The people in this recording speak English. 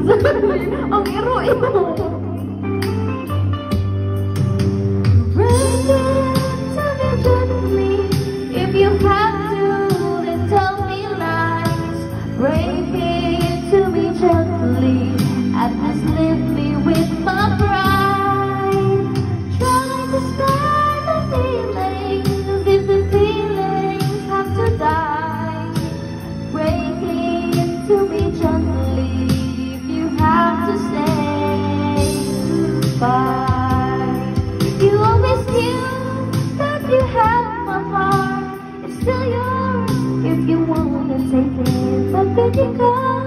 Ang iro-iro. If you have to, then tell me lies. Break it to me gently. At least leave me with my pride. Try to spare the feelings if the feelings have to die. Break it to me gently if you have to say goodbye. You always knew that you had my heart. It's still yours if you wanna take it, but then you go.